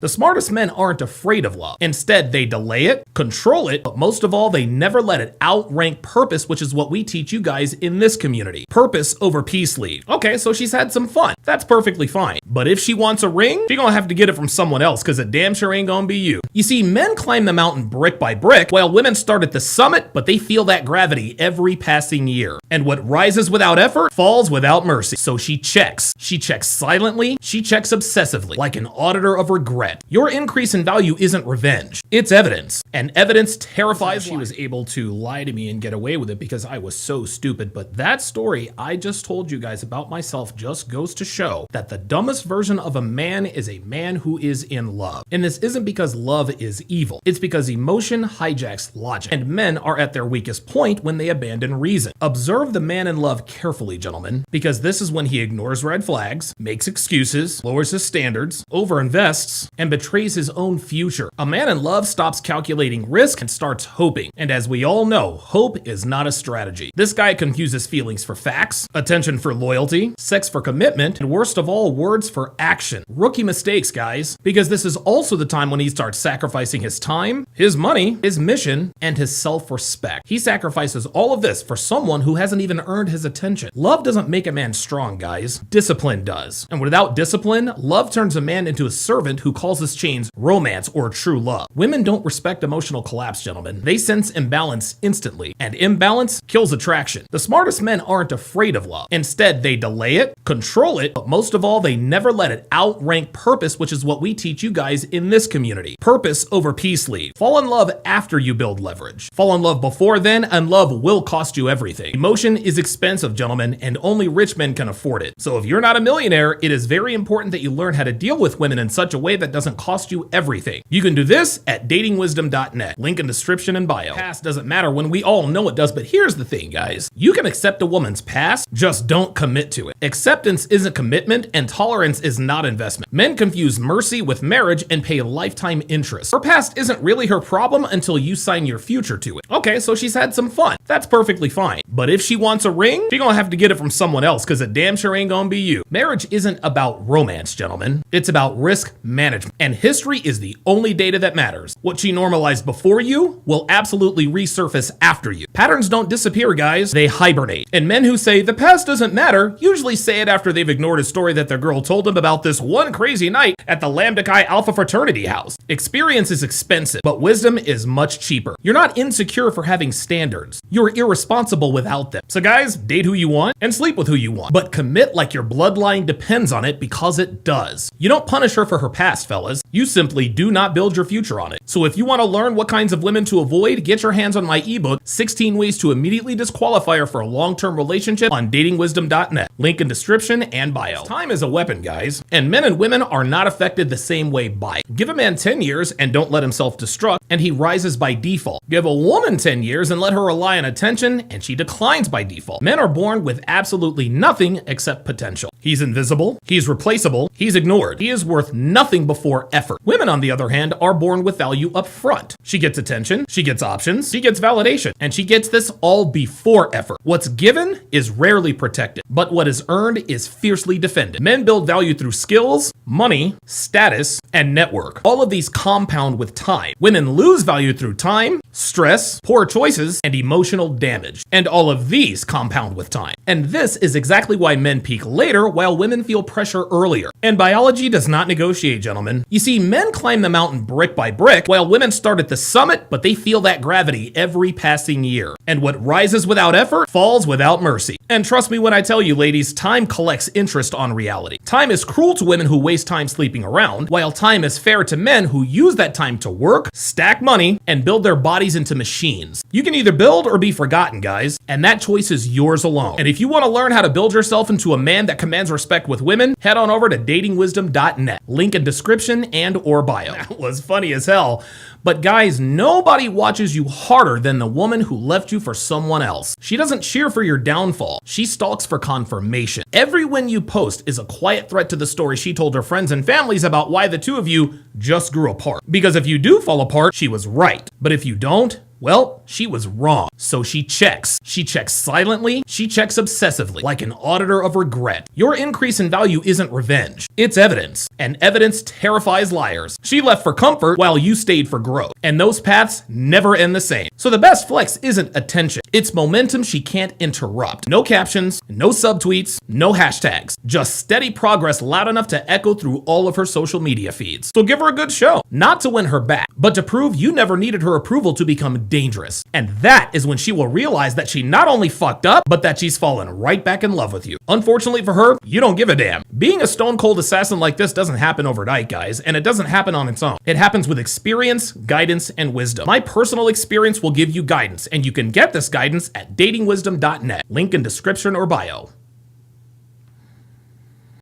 The smartest men aren't afraid of love. Instead, they delay it, control it, but most of all, they never let it outrank purpose, which is what we teach you guys in this community. Purpose over peace lead. Okay, so she's had some fun. That's perfectly fine. But if she wants a ring, she gonna have to get it from someone else, because it damn sure ain't gonna be you. You see, men climb the mountain brick by brick, while women start at the summit, but they feel that gravity every passing year. And what rises without effort falls without mercy. So she checks. She checks silently, she checks obsessively, like an auditor of regret. Your increase in value isn't revenge, it's evidence. And evidence terrifies. She was able to lie to me and get away with it because I was so stupid. But that story I just told you guys about myself just goes to show that the dumbest version of a man is a man who is in love. And this isn't because love is evil. It's because emotion hijacks logic. And men are at their weakest point when they abandon reason. Observe the man in love carefully, gentlemen, because this is when he ignores red flags, makes excuses, lowers his standards, overinvests, and betrays his own future. A man in love stops calculating risk and starts hoping. And as we all know, hope is not a strategy. This guy confuses feelings for facts, attention for loyalty, sex for commitment, and worst of all, words for action. Rookie mistakes, guys, because this is also the time when he starts sacrificing his time, his money, his mission, and his self-respect. He sacrifices all of this for someone who hasn't even earned his attention. Love doesn't make a man strong, guys. Discipline does. And without discipline, love turns a man into a servant who calls his chains romance or true love. Women don't respect emotional collapse, gentlemen. They sense imbalance instantly, and imbalance kills attraction. The smartest men aren't afraid of love. Instead, they delay it, control it, but most of all, they never let it outrank purpose, which is what we teach you guys in this community. Purpose over peace lead. Fall in love after you build leverage. Fall in love before then, and love will cost you everything. Emotion is expensive, gentlemen, and only rich men can afford it. So if you're not a millionaire, it is very important that you learn how to deal with women in such a way that doesn't cost you everything. You can do this at datingwisdom.net. Link in description and bio. Past doesn't matter when we all know it does, but here's the thing, guys. You can accept a woman's past, just don't commit to it. Acceptance isn't commitment, and tolerance is not investment. Men confuse mercy with marriage and pay lifetime interest. Her past isn't really her problem until you sign your future to it. Okay, so she's had some fun. That's perfectly fine. But if she wants a ring, she gonna have to get it from someone else, because it damn sure ain't gonna be you. Marriage isn't about romance, gentlemen. It's about risk management. And history is the only data that matters. What she normalized before you will absolutely resurface after you. Patterns don't disappear, guys. They hibernate. And men who say the past doesn't matter usually say it after they've ignored a story that their girl told them about this one crazy night at the Lambda Chi Alpha fraternity house. Experience is expensive, but wisdom is much cheaper. You're not insecure for having standards. You're irresponsible without them. So guys, date who you want and sleep with who you want, but commit like your bloodline depends on it, because it does. You don't punish her for her past, fellas. You simply do not build your future on it. So if you want to learn what kinds of women to avoid, get your hands on my ebook, 16 Ways to Immediately Disqualify Her for a Long-Term Relationship, on datingwisdom.net. Link in description and bio. Time is a weapon, guys, and men and women are not affected the same way by it. Give a man 10 years and don't let him self-destruct, and he rises by default. Give a woman 10 years and let her rely on attention, and she declines by default. Men are born with absolutely nothing except potential. He's invisible, he's replaceable, he's ignored. He is worth nothing before effort. Women, on the other hand, are born with value up front. She gets attention, she gets options, she gets validation, and she gets this all before effort. What's given is rarely protected, but what is earned is fiercely defended. Men build value through skills, money, status, and network. All of these compound with time. Women lose value through time, stress, poor choices, and emotional damage. And all of these compound with time. And this is exactly why men peak later while women feel pressure earlier. And biology does not negotiate, gentlemen. You see, men climb the mountain brick by brick while women start at the summit, but they feel that gravity every passing year. And what rises without effort falls without mercy. And trust me when I tell you, ladies, time collects interest on reality. Time is cruel to women who waste time sleeping around, while time is fair to men who use that time to work, stack money, and build their bodies into machines. You can either build or be forgotten, guys, and that choice is yours alone. And if you want to learn how to build yourself into a man that commands respect with women, head on over to datingwisdom.net. Link in description and or bio. That was funny as hell. But guys, nobody watches you harder than the woman who left you for someone else. She doesn't cheer for your downfall. She stalks for confirmation. Every win you post is a quiet threat to the story she told her friends and families about why the two of you just grew apart. Because if you do fall apart, she was right. But if you don't, Well, she was wrong. So she checks. She checks silently. She checks obsessively, like an auditor of regret. Your increase in value isn't revenge. It's evidence. And evidence terrifies liars. She left for comfort while you stayed for growth. And those paths never end the same. So the best flex isn't attention. It's momentum she can't interrupt. No captions, no subtweets, no hashtags. Just steady progress loud enough to echo through all of her social media feeds. So give her a good show. Not to win her back, but to prove you never needed her approval to become dangerous. And that is when she will realize that she not only fucked up, but that she's fallen right back in love with you. Unfortunately for her, you don't give a damn. Being a stone cold assassin like this doesn't happen overnight, guys, and it doesn't happen on its own. It happens with experience, guidance, and wisdom. My personal experience will give you guidance, and you can get this guidance at datingwisdom.net. Link in description or bio.